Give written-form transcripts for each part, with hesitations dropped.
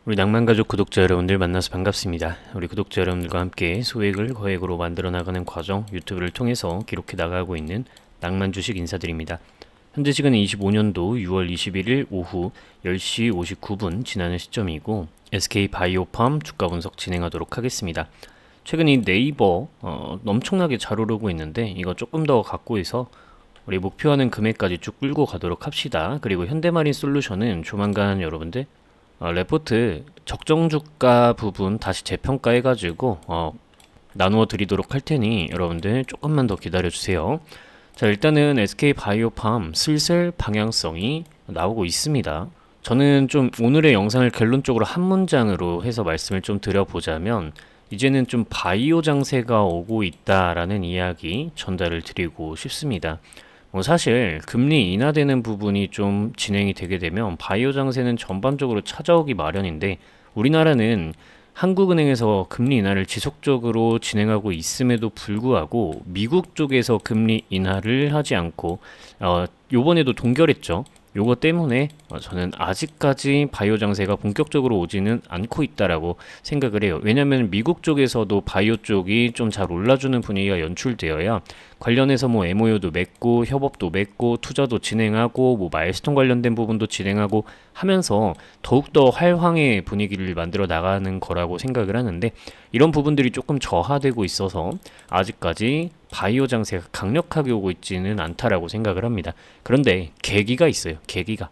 우리 낭만가족 구독자 여러분들 만나서 반갑습니다. 우리 구독자 여러분들과 함께 소액을 거액으로 만들어 나가는 과정 유튜브를 통해서 기록해 나가고 있는 낭만주식 인사드립니다. 현재 시간은 25년도 6월 21일 오후 10시 59분 지나는 시점이고 SK바이오팜 주가 분석 진행하도록 하겠습니다. 최근 이 네이버 엄청나게 잘 오르고 있는데 이거 조금 더 갖고 있어 우리 목표하는 금액까지 쭉 끌고 가도록 합시다. 그리고 현대마린 솔루션은 조만간 여러분들 레포트 적정 주가 부분 다시 재평가해가지고 나누어 드리도록 할 테니 여러분들 조금만 더 기다려주세요. 자, 일단은 SK바이오팜 슬슬 방향성이 나오고 있습니다. 저는 좀 오늘의 영상을 결론적으로 한 문장으로 해서 말씀을 좀 드려보자면 이제는 좀 바이오 장세가 오고 있다라는 이야기 전달을 드리고 싶습니다. 사실 금리 인하되는 부분이 좀 진행이 되게 되면 바이오 장세는 전반적으로 찾아오기 마련인데 우리나라는 한국은행에서 금리 인하를 지속적으로 진행하고 있음에도 불구하고 미국 쪽에서 금리 인하를 하지 않고 요번에도 동결했죠. 요거 때문에 저는 아직까지 바이오 장세가 본격적으로 오지는 않고 있다라고 생각을 해요. 왜냐면 미국 쪽에서도 바이오 쪽이 좀 잘 올라주는 분위기가 연출되어야 관련해서 뭐 MOU도 맺고 협업도 맺고 투자도 진행하고 뭐 마일스톤 관련된 부분도 진행하고 하면서 더욱더 활황의 분위기를 만들어 나가는 거라고 생각을 하는데 이런 부분들이 조금 저하되고 있어서 아직까지 바이오 장세가 강력하게 오고 있지는 않다라고 생각을 합니다. 그런데 계기가 있어요. 계기가.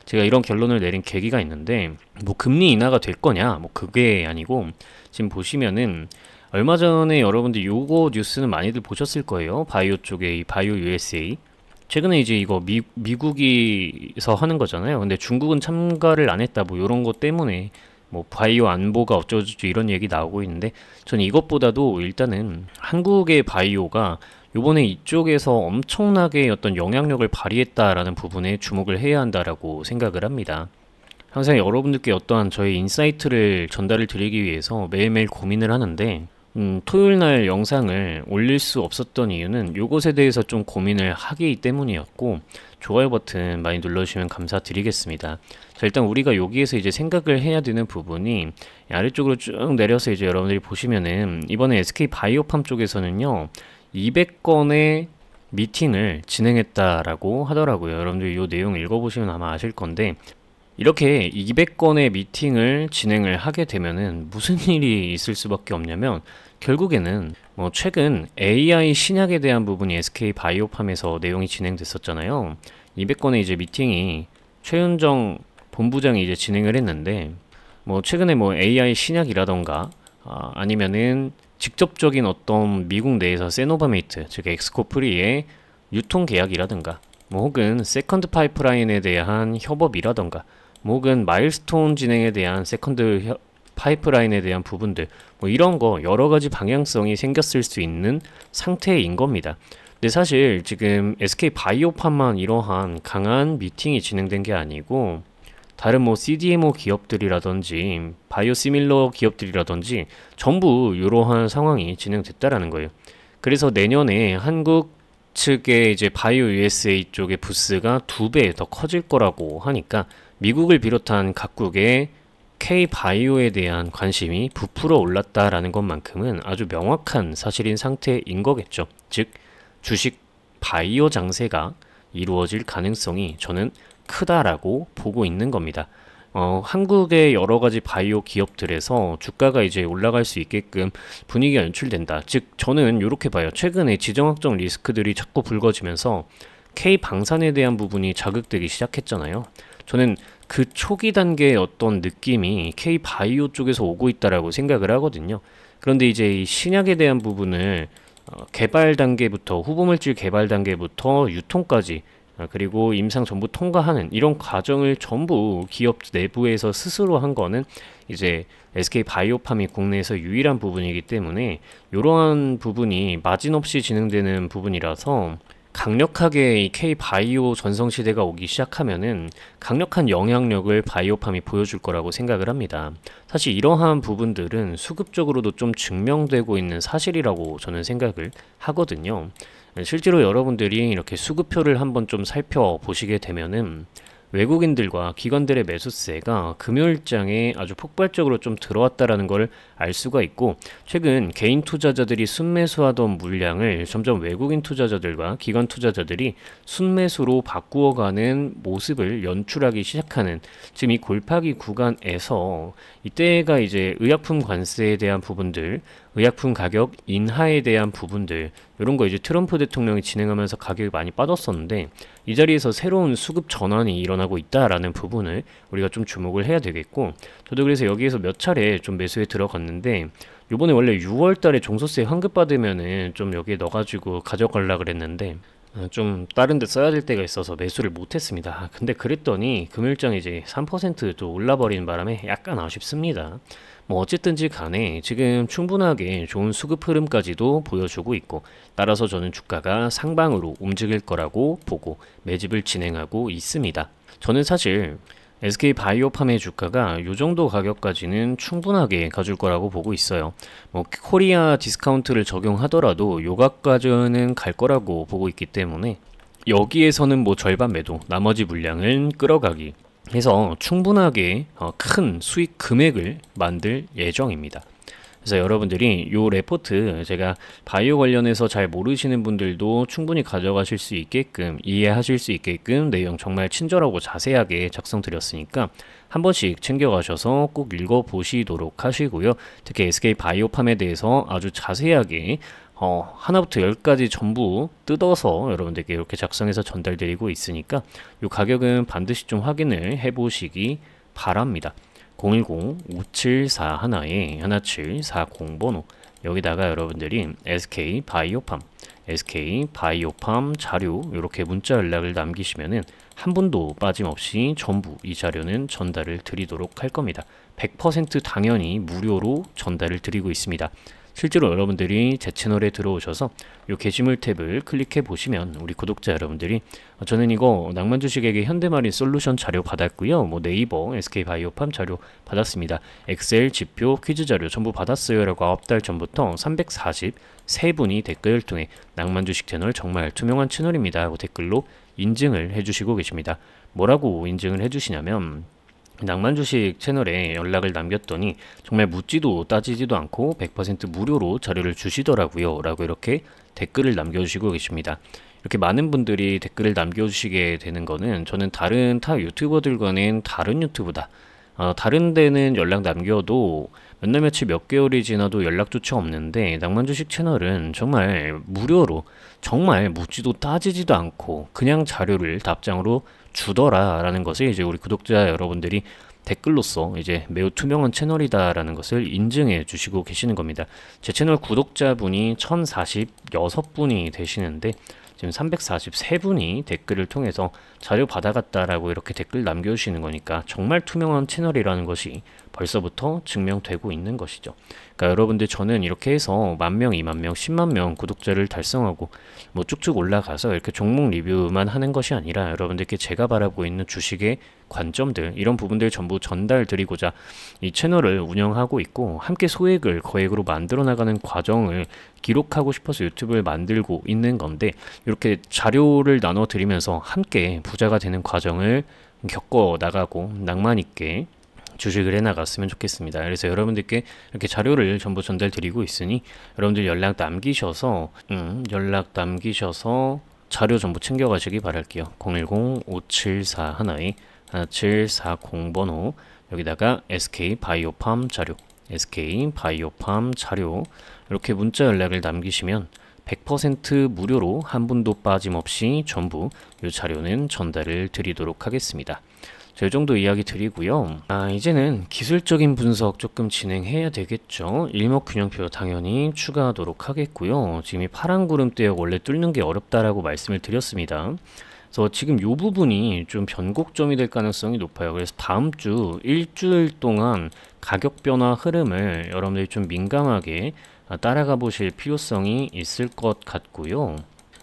제가 이런 결론을 내린 계기가 있는데 뭐 금리 인하가 될 거냐 뭐 그게 아니고 지금 보시면은 얼마 전에 여러분들 요거 뉴스는 많이들 보셨을 거예요. 바이오 쪽에 이 바이오 USA 최근에 이제 이거 미국이서 하는 거잖아요. 근데 중국은 참가를 안 했다 뭐 요런 것 때문에 뭐 바이오 안보가 어쩌고저쩌고 이런 얘기 나오고 있는데 저는 이것보다도 일단은 한국의 바이오가 요번에 이쪽에서 엄청나게 어떤 영향력을 발휘했다라는 부분에 주목을 해야 한다라고 생각을 합니다. 항상 여러분들께 어떠한 저의 인사이트를 전달을 드리기 위해서 매일매일 고민을 하는데 토요일날 영상을 올릴 수 없었던 이유는 요것에 대해서 좀 고민을 하기 때문이었고 좋아요 버튼 많이 눌러주시면 감사드리겠습니다. 자, 일단 우리가 여기에서 이제 생각을 해야 되는 부분이 아래쪽으로 쭉 내려서 이제 여러분들이 보시면은 이번에 SK바이오팜 쪽에서는요 200건의 미팅을 진행했다라고 하더라고요. 여러분들 이 내용 읽어보시면 아마 아실 건데 이렇게 200건의 미팅을 진행을 하게 되면은 무슨 일이 있을 수밖에 없냐면 결국에는 뭐 최근 AI 신약에 대한 부분이 SK바이오팜에서 내용이 진행됐었잖아요. 200건의 이제 미팅이 최은정 본부장이 이제 진행을 했는데 뭐 최근에 뭐 AI 신약이라던가 아니면은 직접적인 어떤 미국 내에서 세노바메이트 즉 엑스코프리의 유통 계약이라든가 뭐 혹은 세컨드 파이프라인에 대한 협업이라던가 뭐 혹은 마일스톤 진행에 대한 세컨드 파이프라인에 대한 부분들 뭐 이런 거 여러 가지 방향성이 생겼을 수 있는 상태인 겁니다. 근데 사실 지금 SK바이오팜만 이러한 강한 미팅이 진행된 게 아니고 다른 뭐 CDMO 기업들이라든지 바이오시밀러 기업들이라든지 전부 이러한 상황이 진행됐다라는 거예요. 그래서 내년에 한국 측의 이제 바이오 USA 쪽의 부스가 2배 더 커질 거라고 하니까 미국을 비롯한 각국의 K바이오에 대한 관심이 부풀어 올랐다라는 것만큼은 아주 명확한 사실인 상태인 거겠죠. 즉 주식 바이오 장세가 이루어질 가능성이 저는 크다라고 보고 있는 겁니다. 한국의 여러 가지 바이오 기업들에서 주가가 이제 올라갈 수 있게끔 분위기가 연출된다. 즉 저는 이렇게 봐요. 최근에 지정학적 리스크들이 자꾸 불거지면서 K방산에 대한 부분이 자극되기 시작했잖아요. 저는 그 초기 단계의 어떤 느낌이 K바이오 쪽에서 오고 있다라고 생각을 하거든요. 그런데 이제 이 신약에 대한 부분을 개발 단계부터 후보물질 개발 단계부터 유통까지 그리고 임상 전부 통과하는 이런 과정을 전부 기업 내부에서 스스로 한 거는 이제 SK바이오팜이 국내에서 유일한 부분이기 때문에 이러한 부분이 마진없이 진행되는 부분이라서 강력하게 이 K바이오 전성시대가 오기 시작하면은 강력한 영향력을 바이오팜이 보여줄 거라고 생각을 합니다. 사실 이러한 부분들은 수급적으로도 좀 증명되고 있는 사실이라고 저는 생각을 하거든요. 실제로 여러분들이 이렇게 수급표를 한번 좀 살펴보시게 되면은 외국인들과 기관들의 매수세가 금요일장에 아주 폭발적으로 좀 들어왔다라는 걸 알 수가 있고, 최근 개인 투자자들이 순매수하던 물량을 점점 외국인 투자자들과 기관 투자자들이 순매수로 바꾸어가는 모습을 연출하기 시작하는, 지금 이 골파기 구간에서 이때가 이제 의약품 관세에 대한 부분들, 의약품 가격 인하에 대한 부분들, 이런 거 이제 트럼프 대통령이 진행하면서 가격이 많이 빠졌었는데, 이 자리에서 새로운 수급 전환이 일어나고 있다라는 부분을 우리가 좀 주목을 해야 되겠고, 저도 그래서 여기에서 몇 차례 좀 매수에 들어갔는데, 요번에 원래 6월 달에 종소세 환급 받으면은 좀 여기에 넣어가지고 가져가려고 그랬는데, 좀 다른 데 써야 될 때가 있어서 매수를 못했습니다. 근데 그랬더니 금일장 이제 3%또 올라버리는 바람에 약간 아쉽습니다. 뭐 어쨌든지 간에 지금 충분하게 좋은 수급 흐름까지도 보여주고 있고, 따라서 저는 주가가 상방으로 움직일 거라고 보고 매집을 진행하고 있습니다. 저는 사실 SK바이오팜의 주가가 요 정도 가격까지는 충분하게 가줄 거라고 보고 있어요. 뭐 코리아 디스카운트를 적용하더라도 요각까지는 갈 거라고 보고 있기 때문에, 여기에서는 뭐 절반 매도, 나머지 물량은 끌어가기 해서 충분하게 큰 수익 금액을 만들 예정입니다. 그래서 여러분들이 요 레포트, 제가 바이오 관련해서 잘 모르시는 분들도 충분히 가져가실 수 있게끔, 이해하실 수 있게끔 내용 정말 친절하고 자세하게 작성드렸으니까 한 번씩 챙겨가셔서 꼭 읽어보시도록 하시고요. 특히 SK바이오팜에 대해서 아주 자세하게 하나부터 10까지 전부 뜯어서 여러분들께 이렇게 작성해서 전달드리고 있으니까 이 가격은 반드시 좀 확인을 해보시기 바랍니다. 010-5741-1740 번호, 여기다가 여러분들이 SK바이오팜 자료 이렇게 문자 연락을 남기시면은 한 분도 빠짐없이 전부 이 자료는 전달을 드리도록 할 겁니다. 100% 당연히 무료로 전달을 드리고 있습니다. 실제로 여러분들이 제 채널에 들어오셔서 이 게시물 탭을 클릭해 보시면 우리 구독자 여러분들이 저는 이거 낭만주식에게 현대마린 솔루션 자료 받았고요, 뭐 네이버 SK바이오팜 자료 받았습니다, 엑셀 지표 퀴즈 자료 전부 받았어요 라고 9달 전부터 343분이 댓글을 통해 낭만주식 채널 정말 투명한 채널입니다 하고 댓글로 인증을 해주시고 계십니다. 뭐라고 인증을 해주시냐면, 낭만주식 채널에 연락을 남겼더니 정말 묻지도 따지지도 않고 100% 무료로 자료를 주시더라고요 라고 이렇게 댓글을 남겨주시고 계십니다. 이렇게 많은 분들이 댓글을 남겨주시게 되는 거는, 저는 다른 타 유튜버들과는 다른 유튜브다, 다른 데는 연락 남겨도 몇 날 며칠 몇 개월이 지나도 연락조차 없는데, 낭만주식 채널은 정말 무료로, 정말 묻지도 따지지도 않고 그냥 자료를 답장으로 주더라 라는 것을 이제 우리 구독자 여러분들이 댓글로서 이제 매우 투명한 채널이다 라는 것을 인증해 주시고 계시는 겁니다. 제 채널 구독자분이 1046분이 되시는데 지금 343분이 댓글을 통해서 자료 받아갔다라고 이렇게 댓글 남겨주시는 거니까 정말 투명한 채널이라는 것이 벌써부터 증명되고 있는 것이죠. 그러니까 여러분들, 저는 이렇게 해서 10,000명, 20,000명, 100,000명 구독자를 달성하고 뭐 쭉쭉 올라가서 이렇게 종목 리뷰만 하는 것이 아니라, 여러분들께 제가 바라보고 있는 주식의 관점들, 이런 부분들 전부 전달 드리고자 이 채널을 운영하고 있고, 함께 소액을 거액으로 만들어 나가는 과정을 기록하고 싶어서 유튜브를 만들고 있는 건데, 이렇게 자료를 나눠 드리면서 함께 부자가 되는 과정을 겪어 나가고 낭만 있게 주식을 해나갔으면 좋겠습니다. 그래서 여러분들께 이렇게 자료를 전부 전달 드리고 있으니 여러분들 연락 남기셔서 자료 전부 챙겨가시기 바랄게요. 010-5741-1740 번호, 여기다가 SK바이오팜 자료, SK바이오팜 자료 이렇게 문자 연락을 남기시면 100% 무료로 한 분도 빠짐없이 전부 이 자료는 전달을 드리도록 하겠습니다. 이 정도 이야기 드리고요. 이제는 기술적인 분석 조금 진행해야 되겠죠. 일목균형표 당연히 추가하도록 하겠고요. 지금 이 파란 구름대역 원래 뚫는 게 어렵다라고 말씀을 드렸습니다. 그래서 지금 이 부분이 좀 변곡점이 될 가능성이 높아요. 그래서 다음 주 일주일 동안 가격 변화 흐름을 여러분들이 좀 민감하게 따라가 보실 필요성이 있을 것 같고요.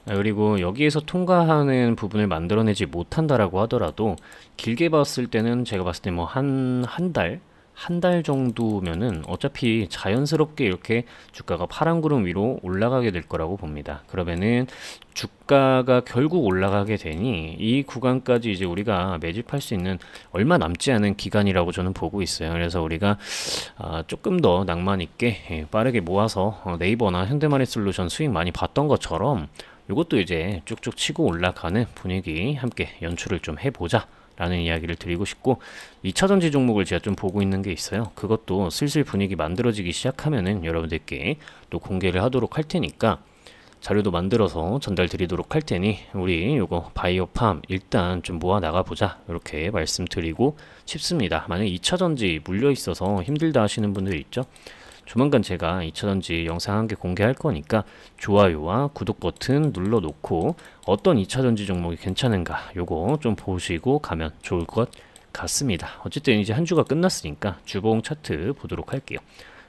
그리고 여기에서 통과하는 부분을 만들어내지 못한다라고 하더라도 길게 봤을 때는, 제가 봤을 때 뭐 한 달, 한 달 정도면은 어차피 자연스럽게 이렇게 주가가 파란 구름 위로 올라가게 될 거라고 봅니다. 그러면은 주가가 결국 올라가게 되니 이 구간까지 이제 우리가 매집할 수 있는 얼마 남지 않은 기간이라고 저는 보고 있어요. 그래서 우리가 조금 더 낭만 있게 빠르게 모아서 네이버나 현대마켓솔루션 수익 많이 봤던 것처럼 이것도 이제 쭉쭉 치고 올라가는 분위기 함께 연출을 좀 해보자 라는 이야기를 드리고 싶고, 2차전지 종목을 제가 좀 보고 있는 게 있어요. 그것도 슬슬 분위기 만들어지기 시작하면은 여러분들께 또 공개를 하도록 할 테니까 자료도 만들어서 전달 드리도록 할 테니 우리 요거 바이오팜 일단 좀 모아 나가보자 이렇게 말씀드리고 싶습니다. 만약 2차전지 물려 있어서 힘들다 하시는 분들 있죠. 조만간 제가 2차전지 영상 한 개 공개할 거니까 좋아요와 구독 버튼 눌러 놓고 어떤 2차전지 종목이 괜찮은가 요거 좀 보시고 가면 좋을 것 같습니다. 어쨌든 이제 한 주가 끝났으니까 주봉 차트 보도록 할게요.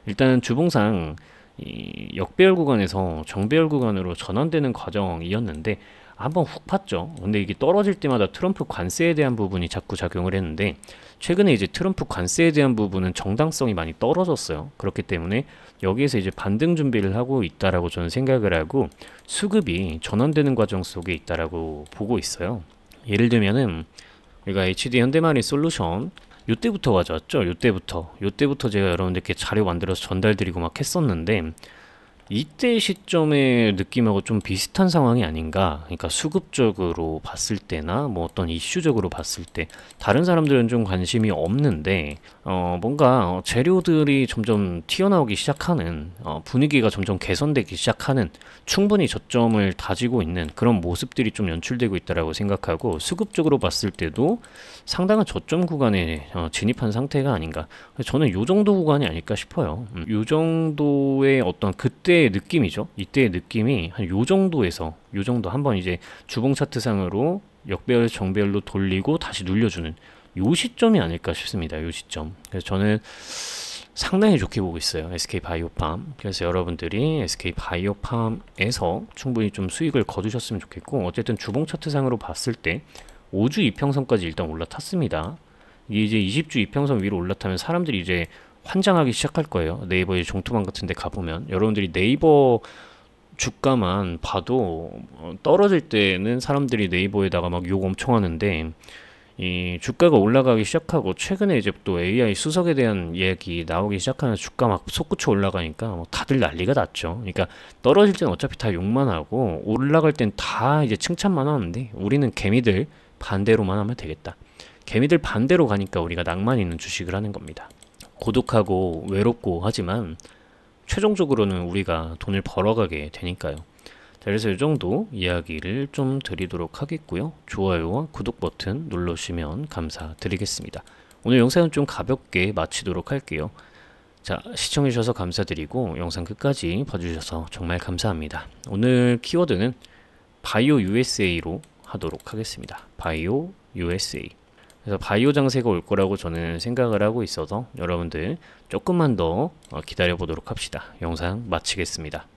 일단은 주봉상 이 역배열 구간에서 정배열 구간으로 전환되는 과정이었는데 한번 훅 팠죠. 근데 이게 떨어질 때마다 트럼프 관세에 대한 부분이 자꾸 작용을 했는데 최근에 이제 트럼프 관세에 대한 부분은 정당성이 많이 떨어졌어요. 그렇기 때문에 여기에서 이제 반등 준비를 하고 있다라고 저는 생각을 하고 수급이 전환되는 과정 속에 있다라고 보고 있어요. 예를 들면은 우리가 HD 현대마리 솔루션 요때부터 가져왔죠. 요때부터 제가 여러분들께 자료 만들어서 전달드리고 막 했었는데 이때 시점의 느낌하고 좀 비슷한 상황이 아닌가. 그러니까 수급적으로 봤을 때나 뭐 어떤 이슈적으로 봤을 때 다른 사람들은 좀 관심이 없는데 뭔가 재료들이 점점 튀어나오기 시작하는 분위기가 점점 개선되기 시작하는 충분히 저점을 다지고 있는 그런 모습들이 좀 연출되고 있다라고 생각하고 수급적으로 봤을 때도 상당한 저점 구간에 진입한 상태가 아닌가. 저는 요 정도 구간이 아닐까 싶어요. 요 정도의 어떤 그때의 느낌이죠. 이때의 느낌이 한 요 정도에서 요 정도 한번 이제 주봉 차트상으로 역배열 정배열로 돌리고 다시 눌려주는 요 시점이 아닐까 싶습니다. 요 시점. 그래서 저는 상당히 좋게 보고 있어요. SK바이오팜. 그래서 여러분들이 SK바이오팜에서 충분히 좀 수익을 거두셨으면 좋겠고, 어쨌든 주봉 차트상으로 봤을 때 5주 이평선까지 일단 올라탔습니다. 이게 이제 20주 이평선 위로 올라타면 사람들이 이제 환장하기 시작할 거예요. 네이버의 종토방 같은 데 가보면 여러분들이 네이버 주가만 봐도 떨어질 때는 사람들이 네이버에다가 막 욕 엄청 하는데 이 주가가 올라가기 시작하고 최근에 이제 또 AI 수석에 대한 이야기 나오기 시작하면 주가 막 솟구쳐 올라가니까 뭐 다들 난리가 났죠. 그러니까 떨어질 땐 어차피 다 욕만 하고 올라갈 땐 다 이제 칭찬만 하는데 우리는 개미들 반대로만 하면 되겠다. 개미들 반대로 가니까 우리가 낭만 있는 주식을 하는 겁니다. 고독하고 외롭고 하지만 최종적으로는 우리가 돈을 벌어가게 되니까요. 자, 그래서 이 정도 이야기를 좀 드리도록 하겠고요. 좋아요와 구독 버튼 눌러주시면 감사드리겠습니다. 오늘 영상은 좀 가볍게 마치도록 할게요. 자, 시청해주셔서 감사드리고 영상 끝까지 봐주셔서 정말 감사합니다. 오늘 키워드는 바이오 USA로 하도록 하겠습니다. 바이오 USA. 그래서 바이오 장세가 올 거라고 저는 생각을 하고 있어서 여러분들 조금만 더 기다려 보도록 합시다. 영상 마치겠습니다.